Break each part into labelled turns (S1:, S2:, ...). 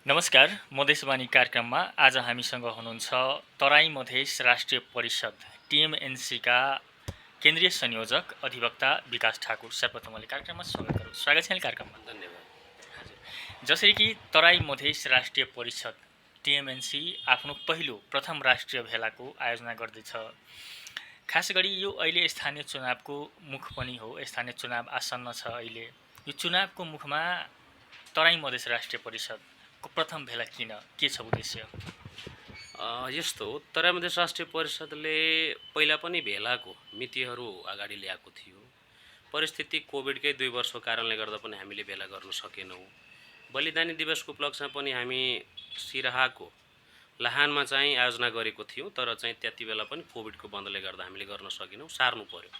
S1: नमस्कार। मधेसवाणी कार्यक्रममा आज हामीसँग हुनुहुन्छ तराई मधेस राष्ट्रिय परिषद टिएमएनसीका केन्द्रीय संयोजक अधिवक्ता विकास ठाकुर। सर्वप्रथम मैले कार्यक्रममा स्वागत छ कार्यक्रममा।
S2: धन्यवाद।
S1: जसरी कि तराई मधेस राष्ट्रिय परिषद टिएमएनसी आफ्नो प्रथम राष्ट्रिय भेलाको आयोजना गर्दैछ। खास गरी यो अहिले स्थानीय चुनावको मुख पनि हो। स्थानीय चुनाव आसन्न छ। अहिले यो चुनावको मुखमा तराई मधेस राष्ट्रिय परिषदको प्रथम भेला किन, के छ उद्देश्य?
S2: यस्तो हो, तराई मधेस राष्ट्रिय परिषदले पहिला पनि भेलाको मितिहरू अगाडि ल्याएको थियो। परिस्थिति कोभिडकै 2 वर्षको कारणले गर्दा पनि हामीले भेला गर्न सकेनौँ। बलिदानी दिवसको उपलक्ष्यमा पनि हामी सिराहाको लाहानमा चाहिँ आयोजना गरेको थियौँ, तर चाहिँ त्यति बेला पनि कोभिडको बन्दले गर्दा हामीले गर्न सकेनौँ, सार्नु पर्यो।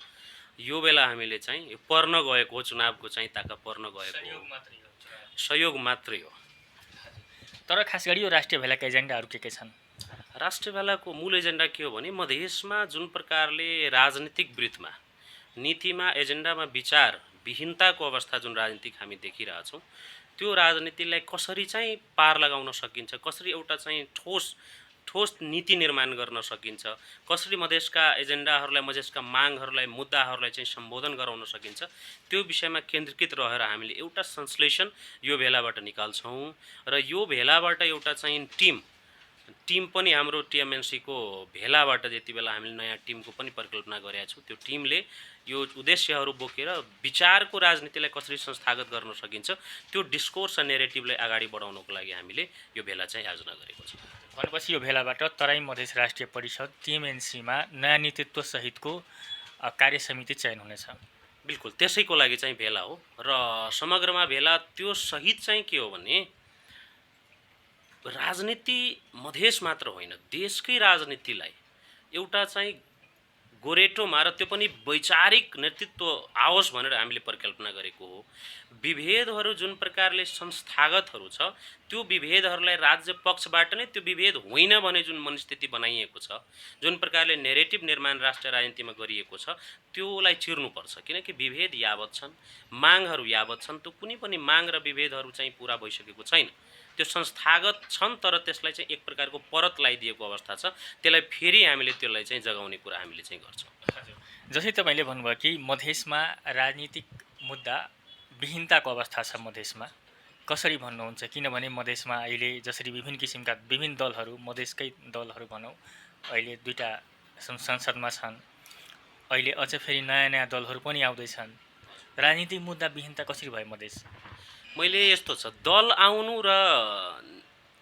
S2: यो बेला हामीले चाहिँ पर्न गएको हो, चुनावको चाहिँ ताका पर्न गएको सहयोग मात्रै हो।
S1: तर खास गरी यो राष्ट्रिय भेलाका एजेन्डाहरू के छन्?
S2: राष्ट्रिय भेलाको मूल एजेन्डा के हो भने मधेसमा जुन प्रकारले राजनीतिक वृत्तमा, नीतिमा, एजेन्डामा विचार विहीनताको अवस्था जुन राजनीतिक हामी देखिरहेछौँ, त्यो राजनीतिलाई कसरी चाहिँ पार लगाउन सकिन्छ, कसरी एउटा चाहिँ ठोस नीति निर्माण गर्न सकिन्छ, कसरी मधेसका एजेन्डाहरूलाई, मधेसका मागहरूलाई, मुद्दाहरूलाई चाहिँ सम्बोधन गराउन सकिन्छ, त्यो विषयमा केन्द्रीकृत रहेर हामीले एउटा संश्लेषण यो भेलाबाट निकाल्छौँ। र यो भेलाबाट एउटा चाहिँ टिम पनि हाम्रो टिएमएनसीको भेलाबाट जति बेला हामीले नयाँ टिमको पनि परिकल्पना गरेका छौँ, त्यो टिमले यो उद्देश्यहरू बोकेर विचारको राजनीतिलाई कसरी संस्थागत गर्न सकिन्छ, त्यो डिस्कोर्स र नेरेटिभलाई अगाडि बढाउनको लागि हामीले यो भेला चाहिँ आयोजना गरेको छ।
S1: भनेपछि यो भेलाबाट तराई मधेस राष्ट्रिय परिषद टिएमएनसीमा नयाँ नेतृत्व सहितको कार्य समिति चयन हुनेछ।
S2: बिल्कुल, त्यसैको लागि चाहिँ भेला हो। र समग्रमा भेला त्यो सहित चाहिँ के हो भने राजनीति मधेस मात्र होइन, देशकै राजनीतिलाई एउटा चाहिँ गोरेटोमा, र त्यो पनि वैचारिक नेतृत्व आओस् भनेर हामीले परिकल्पना गरेको हो। विभेदहरू जुन प्रकारले संस्थागतहरू छ, त्यो विभेदहरूलाई राज्य पक्षबाट नै त्यो विभेद होइन भने जुन मनस्थिति बनाइएको छ, जुन प्रकारले नेरेटिभ निर्माण राष्ट्रिय राजनीतिमा गरिएको छ, त्योलाई चिर्नुपर्छ। किनकि विभेद यावत छन्, मागहरू यावत छन्, त्यो कुनै पनि माग र विभेदहरू चाहिँ पुरा भइसकेको छैन। त्यो संस्थागत छन्, तर त्यसलाई चाहिँ एक प्रकारको परत लगाइदिएको अवस्था छ। त्यसलाई फेरि हामीले त्यसलाई चाहिँ जगाउने कुरा हामीले चाहिँ गर्छौँ।
S1: जसै तपाईँले भन्नुभयो कि मधेसमा राजनीतिक मुद्दा विहीनताको अवस्था छ। मधेसमा कसरी भन्नुहुन्छ? किनभने मधेसमा अहिले जसरी विभिन्न किसिमका विभिन्न दलहरू, मधेसकै दलहरू भनौँ, अहिले 2टा संसदमा छन्। अहिले अझ फेरि नयाँ नयाँ दलहरू पनि आउँदैछन्। राजनीतिक मुद्दा विहीनता कसरी भयो मधेस?
S2: मैले यस्तो छ, दल आउनु र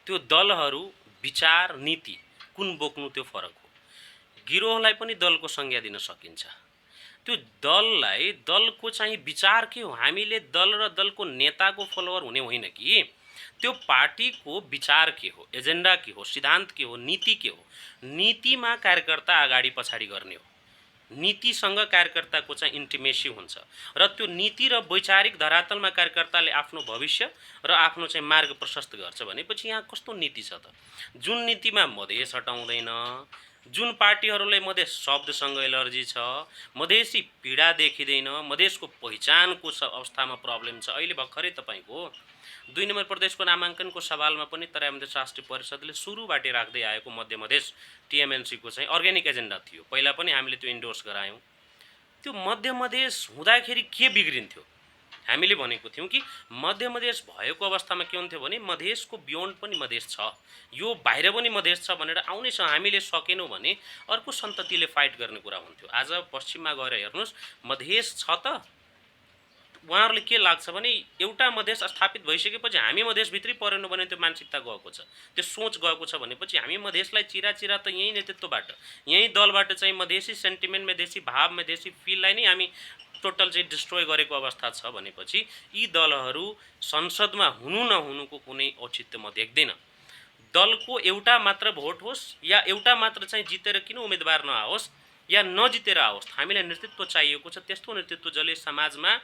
S2: त्यो दलहरू विचार नीति कुन बोक्नु त्यो फरक हो। गिरोहलाई पनि दलको संज्ञा दिन सकिन्छ। त्यो दललाई, दलको चाहिँ विचार के हो, हामीले दल र दलको नेताको फलोवर हुने होइन कि त्यो पार्टीको विचार के हो, एजेन्डा के हो, सिद्धान्त के हो, नीति के हो। नीतिमा कार्यकर्ता अगाडि पछाडि गर्ने हो। नीतिसँग कार्यकर्ताको चाहिँ इन्टिमेसी हुन्छ, र त्यो नीति र वैचारिक धरातलमा कार्यकर्ताले आफ्नो भविष्य र आफ्नो चाहिँ मार्ग प्रशस्त गर्छ भनेपछि यहाँ कस्तो नीति छ त? जुन नीतिमा मधेस हटाउँदैन, जुन पार्टीहरूले मधेस शब्दसँग एलर्जी छ, मधेसी पीडा देखिँदैन, मधेसको पहिचानको अवस्थामा प्रब्लम छ। अहिले भर्खरै तपाईँको 2 नम्बर प्रदेशको नामाङ्कनको सवालमा पनि तराई मधेस राष्ट्रिय परिषदले सुरुबाटै राख्दै आएको मध्य मधेस टिएमएनसीको चाहिँ अर्ग्यानिक एजेन्डा थियो। पहिला पनि हामीले त्यो इन्डोर्स गरायौँ। त्यो मध्य मधेस हुँदाखेरि के बिग्रिन्थ्यो? हामीले भनेको थियौँ कि मध्य मधेस भएको अवस्थामा के हुन्थ्यो भने मधेसको बियोन्ड पनि मधेस छ, यो बाहिर पनि मधेस छ भनेर आउने हामीले सकेनौँ भने अर्को सन्ततिले फाइट गर्ने कुरा हुन्थ्यो। आज पश्चिममा गएर हेर्नुहोस्, मधेस छ त उहाँहरूले के लाग्छ भने एउटा मधेस स्थापित भइसकेपछि हामी मधेसभित्रै परेनौँ भने त्यो मानसिकता गएको छ, त्यो सोच गएको छ भनेपछि हामी मधेसलाई चिरा त यहीँ नेतृत्वबाट, यहीँ दलबाट चाहिँ मधेसी सेन्टिमेन्ट, मधेसी भाव, मधेसी फिललाई नै हामी टोटल चाहिँ डिस्ट्रोय गरेको अवस्था छ भनेपछि यी दलहरू संसदमा हुनु नहुनुको कुनै औचित्य म देख्दैन। दलको एउटा मात्र भोट होस् या एउटा मात्र चाहिँ जितेर किन उम्मेदवार नआओस् या नजितेर आओस्, हामीलाई नेतृत्व चाहिएको छ। त्यस्तो नेतृत्व जसले समाजमा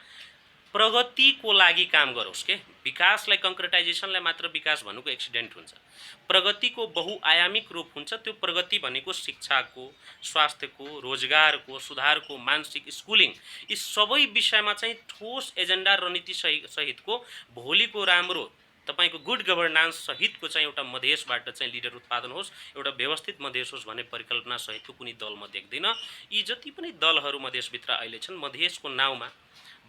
S2: प्रगतिको लागि काम गरोस् के विकासलाई, कङ्क्रिटाइजेसनलाई मात्र विकास भन्नुको एक्सिडेन्ट हुन्छ। प्रगतिको बहुआयामिक रूप हुन्छ। त्यो प्रगति भनेको शिक्षाको, स्वास्थ्यको, रोजगारको, सुधारको, मानसिक स्कुलिङ, यी सबै विषयमा चाहिँ ठोस एजेन्डा रणनीति सहितको भोलिको राम्रो तपाईँको गुड गभर्नान्स सहितको चाहिँ एउटा मधेसबाट चाहिँ लिडर उत्पादन होस्, एउटा व्यवस्थित मधेस होस् भन्ने परिकल्पना सहितको कुनै दल म देख्दिनँ। यी जति पनि दलहरू मधेसभित्र अहिले छन्, मधेसको नाउँमा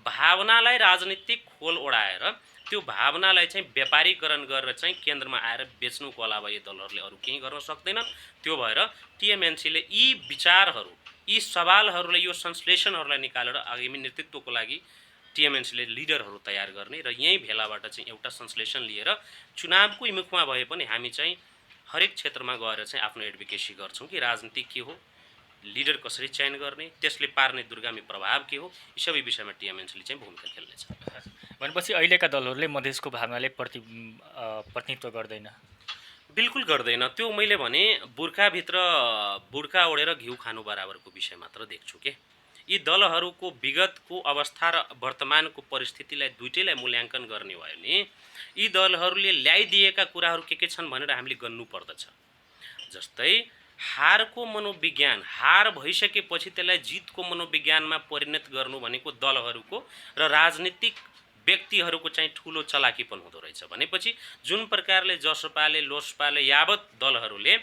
S2: भावनालाई राजनीतिक खोल ओढाएर त्यो भावनालाई चाहिँ व्यापारीकरण गरेर चाहिँ केन्द्रमा आएर बेच्नुको अलावा यी दलहरूले अरू केही गर्न सक्दैनन्। त्यो भएर टिएमएनसीले यी विचारहरू, यी सवालहरूलाई, यो संश्लेषणहरूलाई निकालेर आगामी नेतृत्वको लागि टिएमएनसीले लिडरहरू तयार गर्ने र यहीँ भेलाबाट चाहिँ एउटा संश्लेषण लिएर चुनावकै मुखमा भए पनि हामी चाहिँ हरेक क्षेत्रमा गएर चाहिँ आफ्नो एडभोकेसी गर्छौँ कि राजनीति के हो, लिडर कसरी चयन गर्ने, त्यसले पार्ने दुर्गामी प्रभाव के हो, यी सबै विषयमा टिएमएनसीले चाहिँ भूमिका खेल्नेछ।
S1: भनेपछि अहिलेका दलहरूले मधेसको भावनाले प्रतिनिधित्व गर्दैन।
S2: बिल्कुल गर्दैन। त्यो मैले भने बुर्खाभित्र बुर्खा ओढेर घिउ खानु बराबरको विषय मात्र देख्छु के। यी दलहरूको विगतको अवस्था र वर्तमानको परिस्थितिलाई दुइटैलाई मूल्याङ्कन गर्ने भयो भने यी दलहरूले ल्याइदिएका कुराहरू के छन् भनेर हामीले गन्नु पर्दछ। जस्तै हारको मनोविज्ञान, हार भइसकेपछि त्यसलाई जितको मनोविज्ञानमा परिणत गर्नु भनेको दलहरूको र राजनीतिक व्यक्तिहरूको चाहिँ ठुलो चलाकीपन हुँदो रहेछ। भनेपछि जुन प्रकारले जसपाले लोसपाले यावत दलहरूले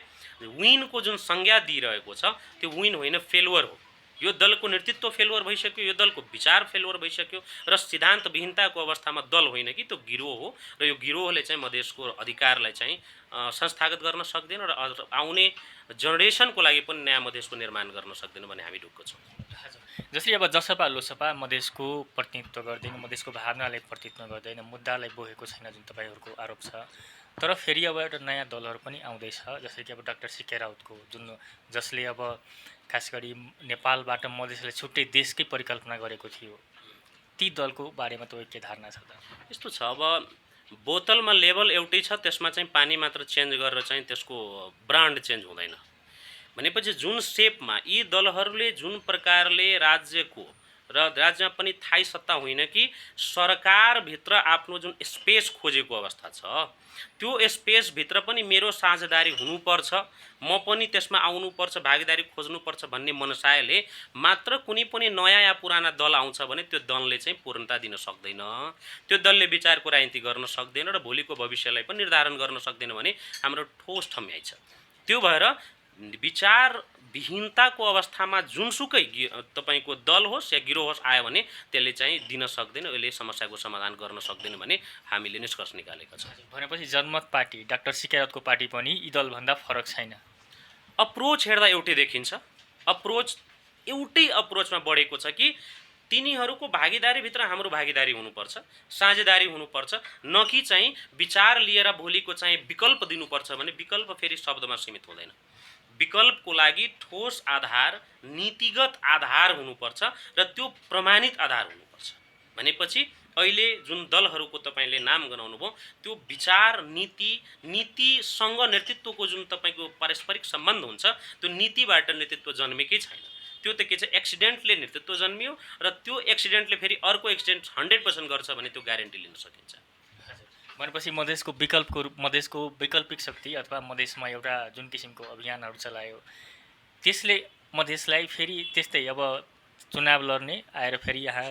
S2: विनको जुन संज्ञा दिइरहेको छ त्यो विन होइन, फेलुवर हो। यो दलको नेतृत्व फेलुवर भइसक्यो, यो दलको विचार फेलुवर भइसक्यो र सिद्धान्त विहीनताको अवस्थामा दल होइन कि त्यो गिरोह हो र यो गिरोहले चाहिँ मधेसको अधिकारलाई चाहिँ संस्थागत गर्न सक्दैन र आउने जेनेरेसनको लागि पनि नयाँ मधेसको निर्माण गर्न सक्दैन भन्ने हामी ढुक्क छौँ।
S1: जसरी अब जसपा लोसपा मधेसको प्रतिनिधित्व गर्दैन, मधेसको भावनालाई प्रतिनिधित्व गर्दैन, मुद्दालाई बोकेको छैन जुन तपाईँहरूको आरोप छ। तर फेरि अब एउटा नयाँ दलहरू पनि आउँदैछ, जस्तै कि अब डाक्टर सिके राउतको जसले अब खास गरी नेपालबाट मधेसलाई छुट्टै देशकै परिकल्पना गरेको थियो। ती दलको बारेमा तपाईँ के धारणा छ त?
S2: यस्तो छ, अब बोतलमा लेभल एउटै छ, त्यसमा चाहिँ पानी मात्र चेन्ज गरेर चाहिँ त्यसको ब्रान्ड चेन्ज हुँदैन। भनेपछि जुन सेपमा यी दलहरूले जुन प्रकारले राज्यको र राज्यमा पनि थाहै सत्ता होइन कि सरकारभित्र आफ्नो जुन स्पेस खोजेको अवस्था छ, त्यो स्पेसभित्र पनि मेरो साझेदारी हुनुपर्छ, म पनि त्यसमा आउनुपर्छ, भागीदारी खोज्नुपर्छ भन्ने मनसायले मात्र कुनै पनि नयाँ या पुराना दल आउँछ भने त्यो दलले चाहिँ पूर्णता दिन सक्दैन, त्यो दलले विचारको राजनीति गर्न सक्दैन र भोलिको भविष्यलाई पनि निर्धारण गर्न सक्दैन भने हाम्रो ठोस ठम्याइ छ। त्यो भएर विचार विहीनताको अवस्थामा जुनसुकै तपाईँको दल होस् या गिरोह होस् आयो भने त्यसले चाहिँ दिन सक्दैन, यसले समस्याको समाधान गर्न सक्दैन भने हामीले निष्कर्ष निकालेका छौँ।
S1: भनेपछि जनमत पार्टी, डाक्टर सिके राउतको पार्टी पनि यी दलभन्दा फरक छैन।
S2: अप्रोच हेर्दा एउटै देखिन्छ। अप्रोच एउटै अप्रोचमा बढेको छ कि तिनीहरूको भागीदारीभित्र हाम्रो भागीदारी हुनुपर्छ, साझेदारी हुनुपर्छ, न कि चाहिँ विचार लिएर भोलिको चाहिँ विकल्प दिनुपर्छ भने विकल्प फेरि शब्दमा सीमित हुँदैन। विकल्पको लागि ठोस आधार, नीतिगत आधार हुनुपर्छ र त्यो प्रमाणित आधार हुनुपर्छ। भनेपछि अहिले जुन दलहरूको तपाईँले नाम गनाउनु भयो त्यो विचार, नीतिसँग नेतृत्वको जुन तपाईँको पारस्परिक सम्बन्ध हुन्छ त्यो नीतिबाट नेतृत्व जन्मेकै छैन। त्यो त के छ, एक्सिडेन्टले नेतृत्व जन्मियो र त्यो एक्सिडेन्टले फेरि अर्को एक्सिडेन्ट 100% गर्छ भने त्यो ग्यारेन्टी लिन सकिन्छ।
S1: भनेपछि मधेसको वैकल्पिक शक्ति अथवा मधेसमा एउटा जुन किसिमको अभियानहरू चलायो त्यसले मधेसलाई फेरि त्यस्तै अब चुनाव लड्ने आएर फेरि यहाँ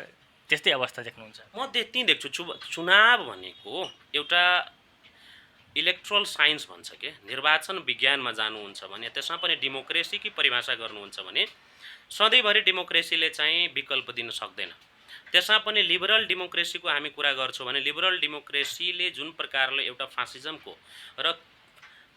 S1: त्यस्तै अवस्था देख्नुहुन्छ?
S2: म त्यति देख्छु। चुनाव भनेको एउटा इलेक्ट्रल साइन्स भन्छ के, निर्वाचन विज्ञानमा जानुहुन्छ भने त्यसमा पनि डेमोक्रेसीकी परिभाषा गर्नुहुन्छ भने सधैँभरि डेमोक्रेसीले चाहिँ विकल्प दिन सक्दैन। त्यसमा पनि लिबरल डेमोक्रेसीको हामी कुरा गर्छौँ भने लिबरल डेमोक्रेसीले जुन प्रकारले एउटा फासिजमको र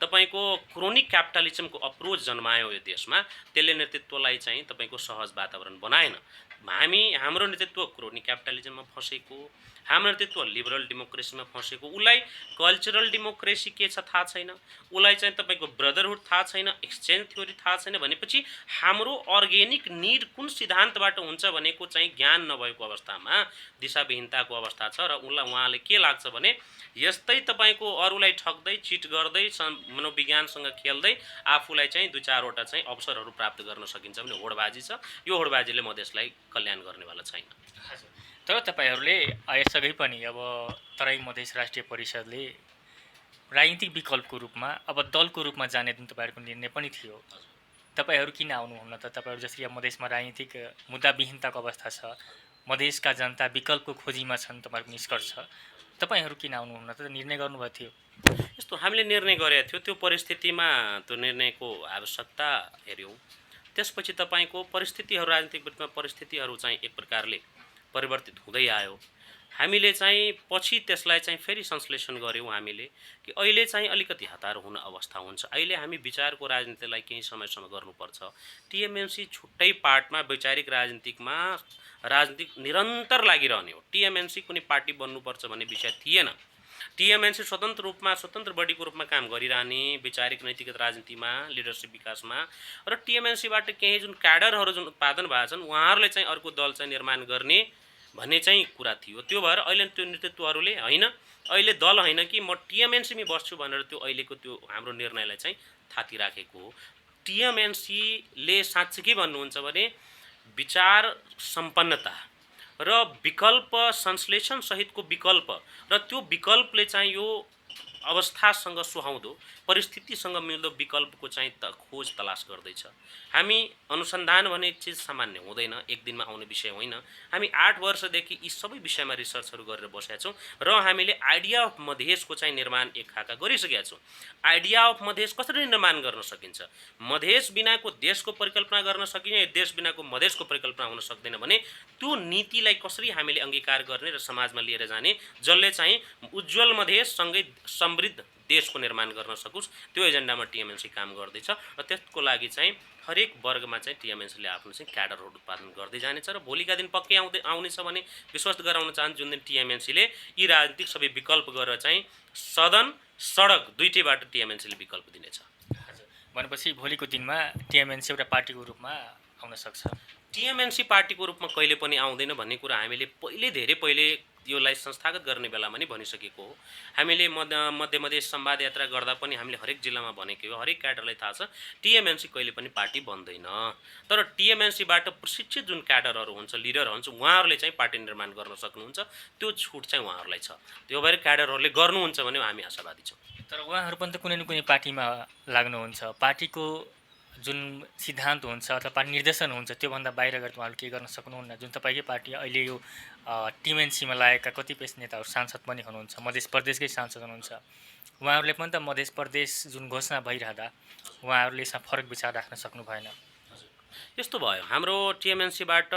S2: तपाईँको क्रोनिक क्यापिटलिजमको अप्रोच जन्मायो यो देशमा, त्यसले नेतृत्वलाई चाहिँ तपाईँको सहज वातावरण बनाएन। हाम्रो नेतृत्व क्रोनिक क्यापिटलिजममा फँसेको, हाम्रो नेतृत्व लिबरल डेमोक्रेसीमा फँसेको, उसलाई कल्चरल डेमोक्रेसी के छ थाहा छैन, उसलाई चाहिँ तपाईँको ब्रदरहुड थाहा छैन, एक्सचेन्ज थ्योरी थाहा छैन। भनेपछि हाम्रो अर्ग्यानिक निड कुन सिद्धान्तबाट हुन्छ भनेको चाहिँ ज्ञान नभएको अवस्थामा दिशाविहीनताको अवस्था छ र उहाँले के लाग्छ भने यस्तै तपाईँको अरूलाई ठग्दै, चिट गर्दै, मनोविज्ञानसँग खेल्दै आफूलाई चाहिँ 2-4वटा चाहिँ अवसरहरू प्राप्त गर्न सकिन्छ भने होडबाजी छ। यो होडबाजीले मधेसलाई कल्याण गर्नेवाला छैन।
S1: तर तपाईँहरूले यसअघि पनि अब तराई मधेस राष्ट्रिय परिषदले राजनीतिक विकल्पको रूपमा अब दलको रूपमा जाने जुन तपाईँहरूको निर्णय पनि थियो, तपाईँहरू किन आउनुहुन्न त? तपाईँहरू जसरी अब मधेसमा राजनीतिक मुद्दा विहीनताको अवस्था छ, मधेसका जनता विकल्पको खोजीमा छन्, तपाईँहरूको निष्कर्ष छ, तपाईँहरू किन आउनुहुन्न त निर्णय गर्नुभएको थियो?
S2: यस्तो हामीले निर्णय गरेका थियो, त्यो परिस्थितिमा त्यो निर्णयको आवश्यकता हेऱ्यौँ। त्यसपछि तपाईँको परिस्थितिहरू, राजनीतिक रूपमा परिस्थितिहरू चाहिँ एक प्रकारले परिवर्तित हुँदै आयो। हामीले चाहिँ पछि त्यसलाई चाहिँ फेरि संश्लेषण गऱ्यौँ हामीले कि अहिले चाहिँ अलिकति हतार हुन अवस्था हुन्छ। अहिले हामी विचारको राजनीतिलाई केही समयसम्म गर्नुपर्छ। टिएमएनसी छुट्टै पार्टमा वैचारिक राजनीतिक निरन्तर लागिरहने हो। टिएमएनसी कुनै पार्टी बन्नुपर्छ भन्ने विषय थिएन। टिएमएनसी स्वतन्त्र बडीको रूपमा काम गरिरहने, वैचारिक नैतिक राजनीतिमा, लिडरसिप विकासमा, र टिएमएनसीबाट केही जुन क्याडरहरू जुन उत्पादन भएका छन् उहाँहरूले चाहिँ अर्को दल चाहिँ निर्माण गर्ने भन्ने चाहिँ कुरा थियो। त्यो भएर अहिले त्यो नेतृत्वहरूले होइन, अहिले दल होइन कि म टिएमएनसीमै बस्छु भनेर त्यो अहिलेको त्यो हाम्रो निर्णयलाई चाहिँ थाती राखेको हो। टिएमएनसीले साँच्चै के भन्नुहुन्छ भने विचार सम्पन्नता र विकल्प संश्लेषण सहितको विकल्प, र त्यो विकल्पले चाहिँ यो अवस्थासँग सुहाउँदो, परिस्थितिसँग मिल्दो विकल्पको चाहिँ खोज तलास गर्दैछ। हामी अनुसन्धान भन्ने चिज सामान्य हुँदैन, एक दिनमा आउने विषय होइन। हामी 8 वर्षदेखि यी सबै विषयमा रिसर्चहरू गरेर बसेका छौँ र हामीले आइडिया अफ मधेसको चाहिँ निर्माण एक खाका गरिसकेका छौँ। आइडिया अफ मधेस कसरी निर्माण गर्न सकिन्छ, मधेस बिनाको देशको परिकल्पना गर्न सकिन्छ, देश बिनाको मधेसको परिकल्पना हुन सक्दैन भने त्यो नीतिलाई कसरी हामीले अङ्गीकार गर्ने र समाजमा लिएर जाने, जसले चाहिँ उज्जवल मधेससँगै समृद्ध देशको निर्माण गर्न सकोस्, त्यो एजेन्डामा टिएमएनसी काम गर्दैछ। र त्यसको लागि चाहिँ हरेक वर्गमा चाहिँ टिएमएनसीले आफ्नो चाहिँ क्याडरहरू उत्पादन गर्दै जानेछ र भोलिका दिन पक्कै आउनेछ भन्ने विश्वास गराउन चाहन्छु। जुन दिन टिएमएनसीले यी राजनीतिक सबै विकल्प गरेर चाहिँ सदन सडक दुइटैबाट टिएमएनसीले विकल्प दिनेछ।
S1: हजुर, भनेपछि भोलिको दिनमा टिएमएनसी एउटा पार्टीको रूपमा आउन सक्छ?
S2: टिएमएनसी पार्टीको रूपमा कहिले पनि आउँदैन भन्ने कुरा हामीले धेरै पहिले यसलाई संस्थागत गर्ने बेलामा नि भनिसकेको हो। हामीले मधेस संवाद यात्रा गर्दा पनि हामीले हरेक जिल्लामा भनेको हो, हरेक क्याडरलाई थाहा छ टिएमएनसी कहिले पनि पार्टी बन्दैन। तर टिएमएनसीबाट प्रशिक्षित जुन क्याडरहरू हुन्छ, लिडरहरू हुन्छ, उहाँहरूले चाहिँ पार्टी निर्माण गर्न सक्नुहुन्छ, त्यो छुट चाहिँ उहाँहरूलाई छ। त्यो भएर क्याडरहरूले गर्नुहुन्छ भने हामी आशावादी छौँ।
S1: तर उहाँहरू पनि त कुनै न कुनै पार्टीमा लाग्नुहुन्छ, पार्टीको जुन सिद्धान्त हुन्छ अथवा पार्टी निर्देशन हुन्छ त्योभन्दा बाहिर गएर उहाँहरू के गर्न सक्नुहुन्न? जुन तपाईँकै पार्टी अहिले यो टिएमएनसीमा लागेका कतिपय नेताहरू सांसद पनि हुनुहुन्छ, मधेस प्रदेशकै सांसद हुनुहुन्छ, उहाँहरूले पनि त मधेस प्रदेश जुन घोषणा भइरहँदा उहाँहरूले यसमा फरक विचार राख्न सक्नु भएन।
S2: यस्तो भयो, हाम्रो टिएमएनसीबाट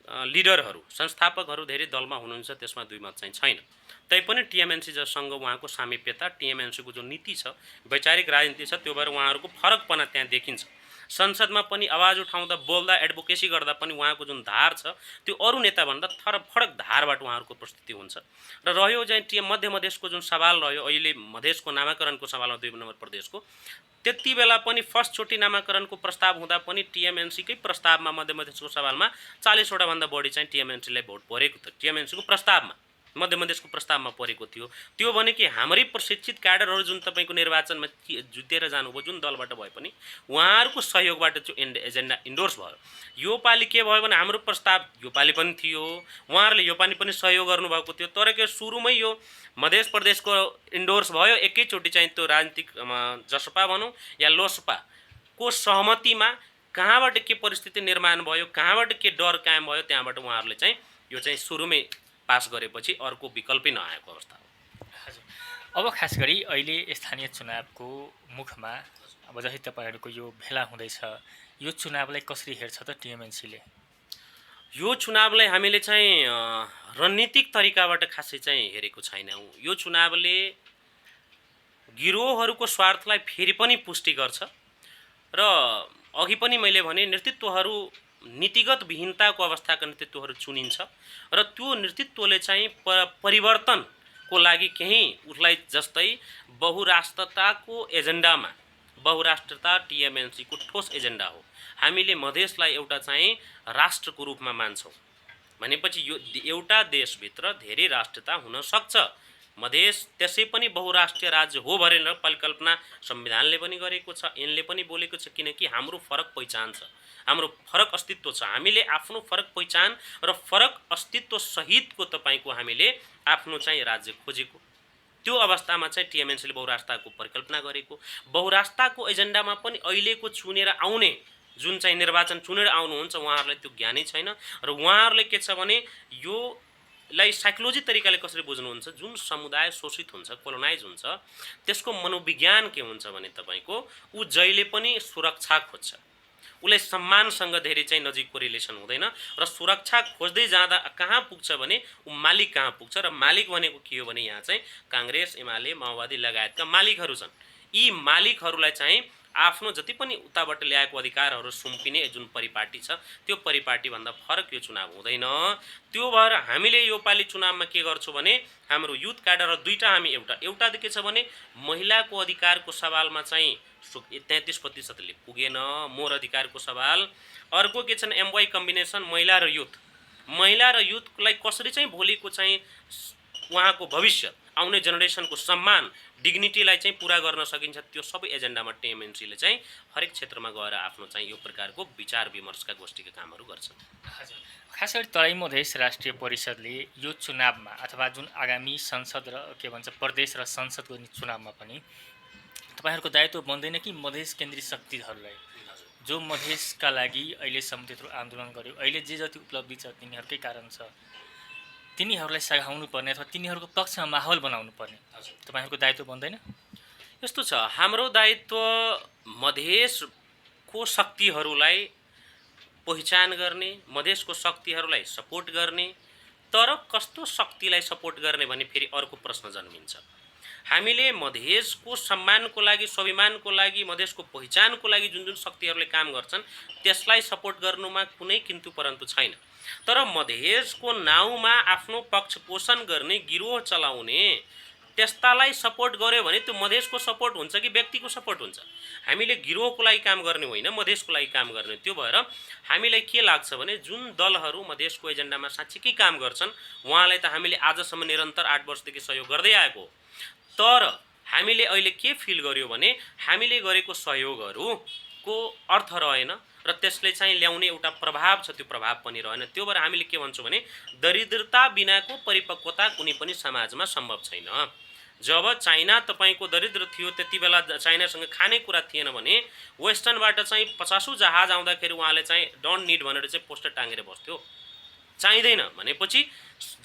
S2: लिडरहरू, संस्थापकहरू धेरै दलमा हुनुहुन्छ, त्यसमा दुई मत चाहिँ छैन। तैपनि टिएमएनसी जसँग उहाँको सामिप्यता, टिएमएनसीको जुन नीति छ, वैचारिक राजनीति छ, त्यो भएर उहाँहरूको फरकपना त्यहाँ देखिन्छ। संसदमा पनि आवाज उठाउँदा, बोल्दा, एडभोकेसी गर्दा पनि उहाँको जुन धार छ त्यो अरू नेताभन्दा फरक धारबाट उहाँहरूको प्रस्तुति हुन्छ। र रह्यो चाहिँ मधेसको जुन सवाल रह्यो, अहिले मधेसको नामाकरणको सवालमा 2 नम्बर प्रदेशको, त्यति बेला पनि फर्स्टचोटि नामाकरणको प्रस्ताव हुँदा पनि टिएमएनसीकै प्रस्तावमा मधेसको सवालमा 40वटा भन्दा बढी चाहिँ टिएमएनसीलाई भोट परेको थियो। टिएमएनसीको प्रस्तावमा मधेसको प्रस्तावमा परेको थियो। त्यो भने कि हाम्रै प्रशिक्षित क्याडरहरू जुन तपाईँको निर्वाचनमा जुटेर जानुभयो, जुन दलबाट भए पनि उहाँहरूको सहयोगबाट त्यो एजेन्डा इन्डोर्स भयो। यो पालि के भयो भने हाम्रो प्रस्ताव यो पालि पनि थियो, उहाँहरूले यो पालि पनि सहयोग गर्नुभएको थियो, तर के सुरुमै यो मधेस प्रदेशको इन्डोर्स भयो, एकैचोटि चाहिँ त्यो राजनीतिक जसपा भनौँ या लोसपाको सहमतिमा कहाँबाट के परिस्थिति निर्माण भयो, कहाँबाट के डर कायम भयो, त्यहाँबाट उहाँहरूले चाहिँ यो चाहिँ सुरुमै पास गरेपछि अर्को विकल्पै नआएको अवस्था हो।
S1: हजुर, अब खास गरी अहिले स्थानीय चुनावको मुखमा अब जस्तै तपाईँहरूको यो भेला हुँदैछ, यो चुनावलाई कसरी हेर्छ त टिएमएनसीले?
S2: यो चुनावलाई हामीले चाहिँ रणनीतिक तरिकाबाट खासै चाहिँ हेरेको छैनौँ। यो चुनावले गिरोहहरूको स्वार्थलाई फेरि पनि पुष्टि गर्छ र अघि पनि मैले भने नेतृत्वहरू नीतिगत विहीनताको अवस्थाका नेतृत्वहरू चुनिन्छ र त्यो नेतृत्वले चाहिँ परिवर्तनको लागि केही उसलाई जस्तै बहुराष्ट्रताको एजेन्डामा, बहुराष्ट्रता टिएमएनसीको ठोस एजेन्डा हो। हामीले मधेसलाई एउटा चाहिँ राष्ट्रको रूपमा मान्छौँ भनेपछि यो एउटा देशभित्र धेरै राष्ट्रता हुन सक्छ। मधेस त्यसै पनि बहुराष्ट्रिय राज्य हो भनेर परिकल्पना संविधानले पनि गरेको छ, ऐनले पनि बोलेको छ, किनकि हाम्रो फरक पहिचान छ, हाम्रो फरक अस्तित्व छ। हामीले आफ्नो फरक पहिचान र फरक अस्तित्व सहितको तपाईँको हामीले आफ्नो चाहिँ राज्य खोजेको, त्यो अवस्थामा चाहिँ टिएमएनसीले बहुराष्ट्रताको परिकल्पना गरेको, बहुराष्ट्रताको एजेन्डामा पनि अहिलेको चुनेर आउने जुन चाहिँ निर्वाचन चुनेर आउनुहुन्छ उहाँहरूलाई त्यो ज्ञानै छैन र उहाँहरूले के छ भने यो लाई साइकोलोजी तरिकाले कसरी बुझ्नुहुन्छ, जुन समुदाय शोषित हुन्छ, कोलोनाइज हुन्छ, त्यसको मनोविज्ञान के हुन्छ भने तपाईँको ऊ जहिले पनि सुरक्षा खोज्छ। उसलाई सम्मानसँग धेरै चाहिँ नजिकको रिलेसन हुँदैन र सुरक्षा खोज्दै जाँदा कहाँ पुग्छ भने ऊ मालिक कहाँ पुग्छ, र मालिक भनेको के हो भने यहाँ चाहिँ काङ्ग्रेस, एमाले, माओवादी लगायतका मालिकहरू छन्। यी मालिकहरूलाई चाहिँ आफ्नो जति पनि उताबाट ल्याएको अधिकारहरू सुम्पिने जुन परिपाटी छ, त्यो परिपाटीभन्दा फरक यो चुनाव हुँदैन। त्यो भएर हामीले योपालि चुनावमा के गर्छौँ भने हाम्रो युथ क्याडर दुईवटा हामी एउटा के छ भने महिलाको अधिकारको सवालमा चाहिँ 33% पुगेन मोर अधिकारको सवाल। अर्को के छन् एमवाई कम्बिनेसन महिला र युथलाई कसरी चाहिँ भोलिको चाहिँ उहाँको भविष्य, आउने जेनेरेसनको सम्मान, डिग्निटीलाई चाहिँ पुरा गर्न सकिन्छ, त्यो सबै एजेन्डामा टिएमएनसीले चाहिँ हरेक क्षेत्रमा गएर आफ्नो चाहिँ यो प्रकारको विचार विमर्शका गोष्ठीका कामहरू गर्छन्।
S1: हजुर, खास गरी तराई मधेस राष्ट्रिय परिषदले यो चुनावमा अथवा जुन आगामी संसद र के भन्छ प्रदेश र संसदको चुनावमा पनि तपाईँहरूको दायित्व बन्दैन कि मधेस केन्द्रित शक्तिहरूलाई, जो मधेसका लागि अहिलेसम्म त्यत्रो आन्दोलन गर्यो, अहिले जे जति उपलब्धि छ तिनीहरूकै कारण छ, तिनीहरूलाई सघाउनु पर्ने अथवा तिनीहरूको पक्षमा माहौल बनाउनु पर्ने तपाईँहरूको दायित्व बन्दैन?
S2: यस्तो छ, हाम्रो दायित्व मधेसको शक्तिहरूलाई पहिचान गर्ने, मधेसको शक्तिहरूलाई सपोर्ट गर्ने। तर कस्तो शक्तिलाई सपोर्ट गर्ने भने फेरि अर्को प्रश्न जन्मिन्छ। हामीले मधेसको सम्मानको लागि, स्वाभिमानको लागि, मधेसको पहिचानको लागि जुन जुन शक्तिहरूले काम गर्छन् त्यसलाई सपोर्ट गर्नुमा कुनै किन्तु परन्तु छैन। तर मधेसको नाउँमा आफ्नो पक्ष पोषण गर्ने, गिरोह चलाउने त्यस्तालाई सपोर्ट गर्यो भने त्यो मधेसको सपोर्ट हुन्छ कि व्यक्तिको सपोर्ट हुन्छ? हामीले गिरोहको लागि काम गर्ने होइन, मधेसको लागि काम गर्ने। त्यो भएर हामीलाई के लाग्छ भने जुन दलहरू मधेसको एजेन्डामा साँच्चीकै काम गर्छन् उहाँलाई त हामीले आजसम्म निरन्तर 8 वर्षदेखि सहयोग गर्दै आएको हो। तर हामीले अहिले के फिल गर्यो भने हामीले गरेको सहयोगहरूको अर्थ रहेन र त्यसले चाहिँ ल्याउने एउटा प्रभाव छ, त्यो प्रभाव पनि रहेन। त्यो भएर हामीले के भन्छौँ भने दरिद्रता बिनाको परिपक्वता कुनै पनि समाजमा सम्भव छैन। जब चाइना तपाईँको दरिद्र थियो त्यति बेला चाइनासँग खानेकुरा थिएन भने वेस्टर्नबाट चाहिँ 50औं जहाज आउँदाखेरि उहाँले चाहिँ डोन्ट निड भनेर चाहिँ पोस्टर टाँगेर बस्थ्यो। चाहिँदैन भनेपछि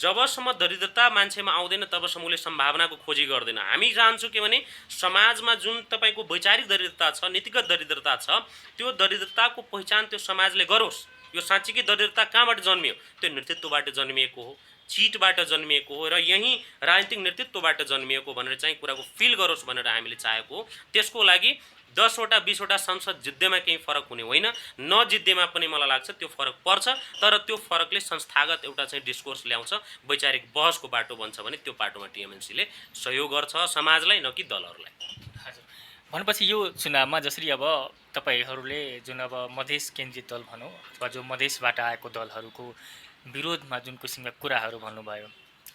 S2: जबसम्म दरिद्रता मान्छेमा आउँदैन तबसम्म उसले सम्भावनाको खोजी गर्दैन। हामी चाहन्छौँ के भने समाजमा जुन तपाईँको वैचारिक दरिद्रता छ, नीतिगत दरिद्रता छ, त्यो दरिद्रताको पहिचान त्यो समाजले गरोस्। यो साँच्चीकै दरिद्रता कहाँबाट जन्मियो? त्यो नेतृत्वबाट जन्मिएको हो, चिटबाट जन्मिएको हो र यही राजनीतिक नेतृत्वबाट जन्मिएको भनेर चाहिँ कुराको फिल गरोस् भनेर हामीले चाहेको हो। त्यसको लागि 10 वटा 20 वटा संसद जित्दैमा केही फरक हुने होइन, नजित्दैमा पनि मलाई लाग्छ त्यो फरक पर्छ। तर त्यो फरकले संस्थागत एउटा चाहिँ डिस्कोर्स ल्याउँछ, वैचारिक बहसको बाटो बन्छ भने त्यो बाटोमा टिएमएनसीले सहयोग गर्छ समाजलाई, न कि दलहरूलाई।
S1: हजुर, भनेपछि यो चुनावमा जसरी अब तपाईँहरूले जुन अब मधेस केन्द्रित दल भनौँ अथवा जो मधेसबाट आएको दलहरूको विरोधमा जुन किसिमका कुराहरू भन्नुभयो,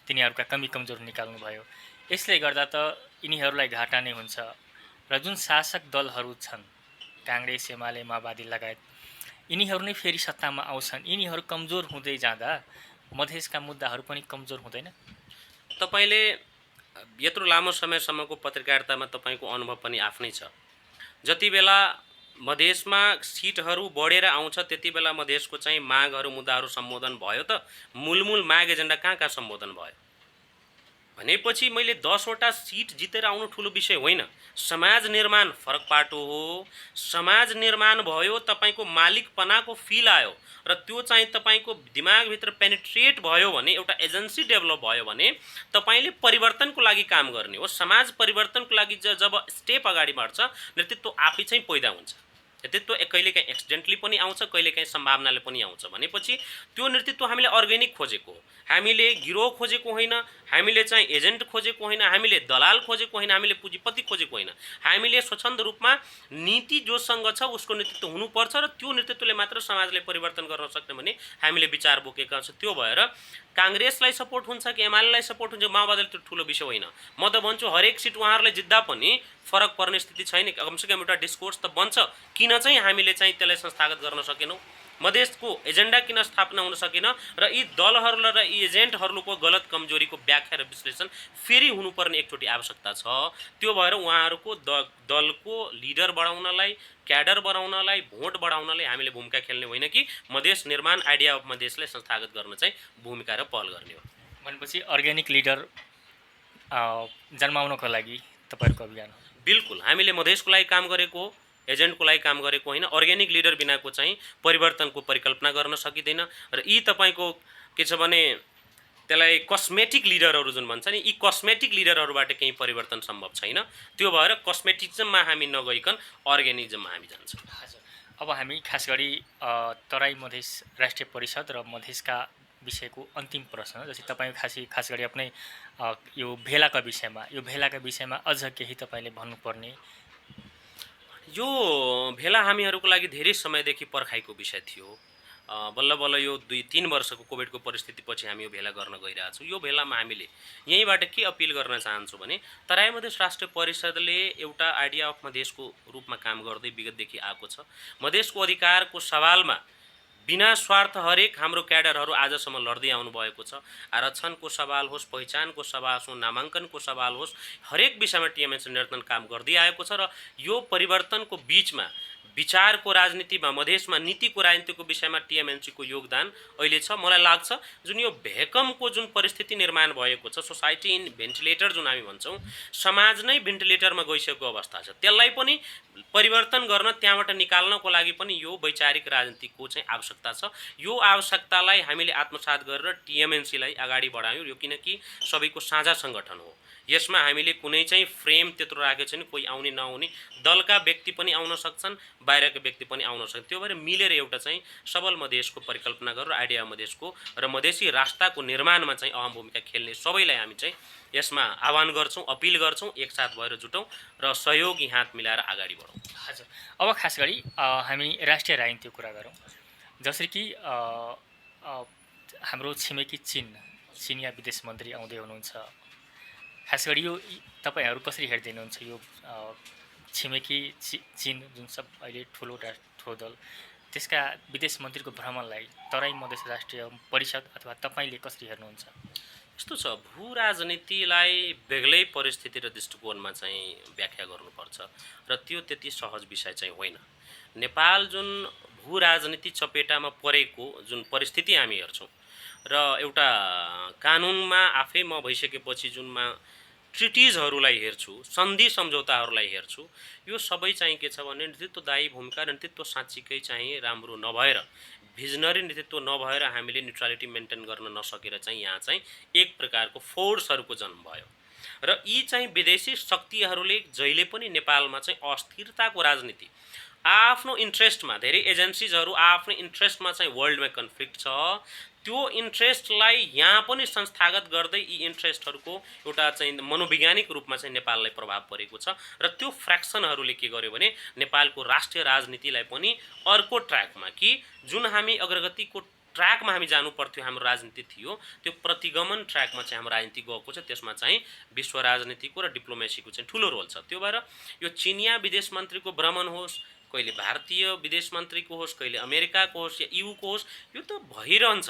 S1: तिनीहरूका कमी कमजोर निकाल्नुभयो, यसले गर्दा त यिनीहरूलाई घाटा नै हुन्छ। र जुन शासक दलहरू छन् काङ्ग्रेस, एमाले, माओवादी लगायत, यिनीहरू नै फेरि सत्तामा आउँछन्, यिनीहरू कमजोर हुँदै जाँदा मधेसका मुद्दाहरू पनि कमजोर हुँदैन?
S2: तपाईँले यत्रो लामो समयसम्मको पत्रकारितामा तपाईँको अनुभव पनि आफ्नै छ। जति बेला मधेसमा सिटहरू बढेर आउँछ त्यति बेला मधेसको चाहिँ मागहरू, मुद्दाहरू सम्बोधन भयो त मूलमूल माग एजेन्डा कहाँ कहाँ सम्बोधन भयो भनेपछि मैले 10 वटा सिट जितेर आउनु ठुलो विषय होइन। समाज निर्माण फरक पाटो हो। समाज निर्माण भयो, तपाईँको मालिकपनाको फिल आयो र त्यो चाहिँ तपाईँको दिमागभित्र पेनिट्रेट भयो भने, एउटा एजेन्सी डेभलप भयो भने तपाईँले परिवर्तनको लागि काम गर्ने हो। समाज परिवर्तनको लागि जब स्टेप अगाडि बढ्छ नेतृत्व आफै चाहिँ पैदा हुन्छ। नेतृत्व कहिलेकाहीँ एक्सिडेन्टली पनि आउँछ, कहिलेकाहीँ सम्भावनाले पनि आउँछ भनेपछि त्यो नेतृत्व हामीले अर्ग्यानिक खोजेको हो, हामीले गिरोह खोजेको होइन, हामीले चाहिँ एजेन्ट खोजेको होइन, हामीले दलाल खोजेको होइन, हामीले पुँजीपति खोजेको होइन। हामीले स्वच्छन्द रूपमा नीति जोसँग छ उसको नेतृत्व हुनुपर्छ र त्यो नेतृत्वले मात्र समाजले परिवर्तन गर्न सक्ने भने हामीले विचार बोकेका छौँ। त्यो भएर काङ्ग्रेसलाई सपोर्ट हुन्छ कि एमालेलाई सपोर्ट हुन्छ माओवादीले त्यो ठुलो विषय होइन। म त भन्छु हरेक सिट उहाँहरूले जित्दा पनि फरक पर्ने स्थिति छैन। कमसेकम एउटा डिस्कोर्स त बन्छ। किन चाहिँ हामीले चाहिँ त्यसलाई संस्थागत गर्न सकेनौँ? मधेसको एजेन्डा किन स्थापना हुन सकेन? र यी दलहरूलाई र यी एजेन्टहरूको गलत कमजोरीको व्याख्या र विश्लेषण फेरि हुनुपर्ने एकचोटि आवश्यकता छ। त्यो भएर उहाँहरूको दलको लिडर बढाउनलाई, क्याडर बढाउनलाई, भोट बढाउनलाई हामीले भूमिका खेल्ने होइन कि मधेस निर्माण आइडिया अफ मधेसलाई संस्थागत गर्न चाहिँ भूमिका र पहल गर्ने हो।
S1: भनेपछि अर्ग्यानिक लिडर जन्माउनको लागि तपाईँहरूको अभियान हो।
S2: बिल्कुल, हामीले मधेसको लागि काम गरेको हो, एजेन्टको लागि काम गरेको होइन। अर्ग्यानिक लिडर बिनाको चाहिँ परिवर्तनको परिकल्पना गर्न सकिँदैन। र यी तपाईँको के छ भने त्यसलाई कस्मेटिक लिडरहरू जुन भन्छ नि, यी कस्मेटिक लिडरहरूबाट केही परिवर्तन सम्भव छैन। त्यो भएर कस्मेटिजममा हामी नगइकन अर्ग्यानिजममा हामी जान्छौँ।
S1: हजुर, अब हामी खास गरी तराई मधेस राष्ट्रिय परिषद र मधेसका विषयको अन्तिम प्रश्न, जस्तै तपाईँ खास गरी आफ्नै यो भेलाका विषयमा अझ केही तपाईँले भन्नुपर्ने?
S2: यो भेला हामीहरूको लागि धेरै समयदेखि पर्खाइको विषय थियो। बल्ल बल्ल यो 2-3 वर्षको कोभिडको परिस्थितिपछि हामी यो भेला गर्न गइरहेछौँ। यो भेलामा हामीले यहीँबाट के अपिल गर्न चाहन्छौँ भने तराई मधेस राष्ट्रिय परिषदले एउटा आइडिया अफ मधेसको रूपमा काम गर्दै विगतदेखि आएको छ। मधेसको अधिकारको सवालमा बिना स्वार्थ हरेक हाम्रो क्याडरहरू आजसम्म लड्दै आउनुभएको छ। आरक्षणको सवाल होस्, पहिचानको सवाल होस्, नामाङ्कनको सवाल होस्, हरेक विषयमा टिएमएनसी निरन्तन काम गर्दै आएको छ। र यो परिवर्तनको बिचमा विचारको राजनीतिमा, मधेसमा नीतिको राजनीतिको विषयमा टिएमएनसीको योगदान अहिले छ। मलाई लाग्छ जुन यो भेकमको जुन परिस्थिति निर्माण भएको छ, सोसाइटी इन भेन्टिलेटर जुन हामी भन्छौँ, समाज नै भेन्टिलेटरमा गइसकेको अवस्था छ। त्यसलाई पनि परिवर्तन गर्न, त्यहाँबाट निकाल्नको लागि पनि यो वैचारिक राजनीतिको चाहिँ आवश्यकता छ। यो आवश्यकतालाई हामीले आत्मसात गरेर टिएमएनसीलाई अगाडि बढायौँ। यो किनकि सबैको साझा सङ्गठन हो। यसमा हामीले कुनै चाहिँ फ्रेम त्यत्रो राखेको छैन, कोही आउने नआउने, दलका व्यक्ति पनि आउन सक्छन्, बाहिरका व्यक्ति पनि आउन सक्छन्। त्यो भएर मिलेर एउटा चाहिँ सबल मधेसको परिकल्पना गरेर आइडिया मधेसको र मधेसी राष्ट्रको निर्माणमा चाहिँ अहम भूमिका खेल्ने सबैलाई हामी चाहिँ यसमा आह्वान गर्छौँ, अपिल गर्छौँ, एकसाथ भएर जुटौँ र सहयोगी हात मिलाएर अगाडि बढौँ।
S1: हजुर, अब खास गरी हामी राष्ट्रिय राजनीतिको कुरा गरौँ। जसरी कि हाम्रो छिमेकी चिनिया विदेश मन्त्री आउँदै हुनुहुन्छ। खास गरी यो तपाईँहरू कसरी हेर्दै हुनुहुन्छ यो छिमेकी चीन जुन सब अहिले ठुलो दल, त्यसका विदेश मन्त्रीको भ्रमणलाई तराई मधेस राष्ट्रिय परिषद अथवा तपाईँले कसरी हेर्नुहुन्छ?
S2: यस्तो छ, भू राजनीतिलाई बेग्लै परिस्थिति र दृष्टिकोणमा चाहिँ व्याख्या गर्नुपर्छ र त्यो त्यति सहज विषय चाहिँ होइन। नेपाल जुन भू राजनीति चपेटामा परेको जुन परिस्थिति हामी हेर्छौँ र एउटा कानुनमा आफै म भइसकेपछि जुनमा ट्रिटिजहरूलाई हेर्छु, सन्धि सम्झौताहरूलाई हेर्छु, यो सबै चाहिँ के छ भने नेतृत्वदायी भूमिका, नेतृत्व साँच्चीकै चाहिँ राम्रो नभएर, भिजनरी नेतृत्व नभएर हामीले न्युट्रलिटी मेन्टेन गर्न नसकेर चाहिँ यहाँ चाहिँ एक प्रकारको फोर्सहरूको जन्म भयो। र यी चाहिँ विदेशी शक्तिहरूले जहिले पनि नेपालमा चाहिँ अस्थिरताको राजनीति आफ्नो इन्ट्रेस्टमा, धेरै एजेन्सिजहरू आफ्नो इन्ट्रेस्टमा चाहिँ वर्ल्डमा कन्फ्लिक्ट छ, त्यो इन्ट्रेस्टलाई यहाँ पनि संस्थागत गर्दै यी इन्ट्रेस्टहरूको एउटा चाहिँ मनोवैज्ञानिक रूपमा चाहिँ नेपाललाई प्रभाव परेको छ। र त्यो फ्र्याक्सनहरूले के गर्यो भने नेपालको राष्ट्रिय राजनीतिलाई पनि अर्को ट्र्याकमा, कि जुन हामी अग्रगतिको ट्र्याकमा हामी जानु पर्थ्यो, हाम्रो राजनीति थियो, त्यो प्रतिगमन ट्र्याकमा चाहिँ हाम्रो राजनीति गएको छ। त्यसमा चाहिँ विश्व राजनीतिको र डिप्लोमेसीको चाहिँ ठुलो रोल छ। त्यो भएर यो चिनिया विदेश मन्त्रीको भ्रमण होस्, कहिले भारतीय विदेश मन्त्रीको होस्, कहिले अमेरिकाको होस् या युको होस्, यो त भइरहन्छ।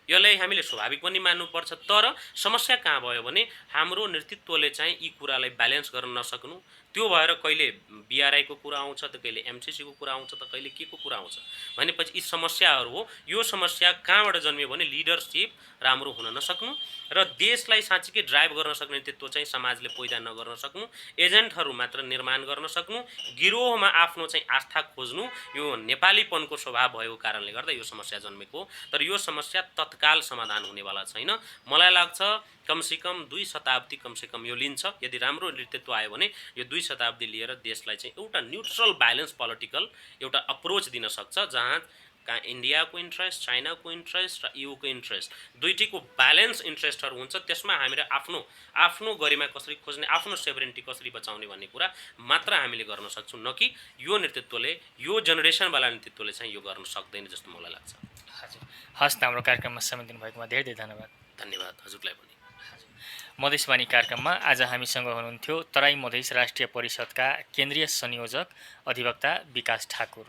S2: यसलाई हामीले स्वाभाविक पनि मान्नुपर्छ। तर समस्या कहाँ भयो भने हाम्रो नेतृत्वले चाहिँ यी कुरालाई ब्यालेन्स गर्न नसक्नु। त्यो भएर कहिले बिआरआईको कुरा आउँछ, त कहिले एमसिसीको कुरा आउँछ, त कहिले के को कुरा आउँछ भनेपछि यी समस्याहरू हो। यो समस्या कहाँबाट जन्मियो भने लिडरसिप राम्रो हुन नसक्नु र देशलाई साँच्चीकै ड्राइभ गर्न सक्ने नेतृत्व चाहिँ समाजले पैदा नगर्न सक्नु, एजेन्टहरू मात्र निर्माण गर्न सक्नु, गिरोहमा आफ्नो चाहिँ आस्था खोज्नु, यो नेपालीपनको स्वभाव भएको कारणले गर्दा यो समस्या जन्मेको। तर यो समस्या तत्काल समाधान हुनेवाला छैन। मलाई लाग्छ कमसेकम 2 शताब्दी कमसेकम यो लिन्छ। यदि राम्रो नेतृत्व आयो भने यो 2 शताब्दी लिएर देशलाई चाहिँ एउटा न्युट्रल ब्यालेन्स पोलिटिकल एउटा अप्रोच दिन सक्छ, जहाँ इन्डियाको इन्ट्रेस्ट, चाइनाको इन्ट्रेस्ट र युको इन्ट्रेस्ट दुईटीको ब्यालेन्स इन्ट्रेस्टहरू हुन्छ। त्यसमा हामीले आफ्नो गरिमा कसरी खोज्ने, आफ्नो सेभरेन्टी कसरी बचाउने भन्ने कुरा मात्र हामीले गर्न सक्छौँ, न कि यो नेतृत्वले, यो जेनेरेसनवाला नेतृत्वले चाहिँ यो गर्न सक्दैन जस्तो मलाई लाग्छ।
S1: हजुर, हस्, हाम्रो कार्यक्रममा समय दिनुभएकोमा धेरै धेरै धन्यवाद।
S2: धन्यवाद हजुरलाई पनि।
S1: मधेसवाणी कार्यक्रममा आज हामीसँग हुनुहुन्थ्यो तराई मधेस राष्ट्रिय परिषदका केन्द्रीय संयोजक अधिवक्ता विकास ठाकुर।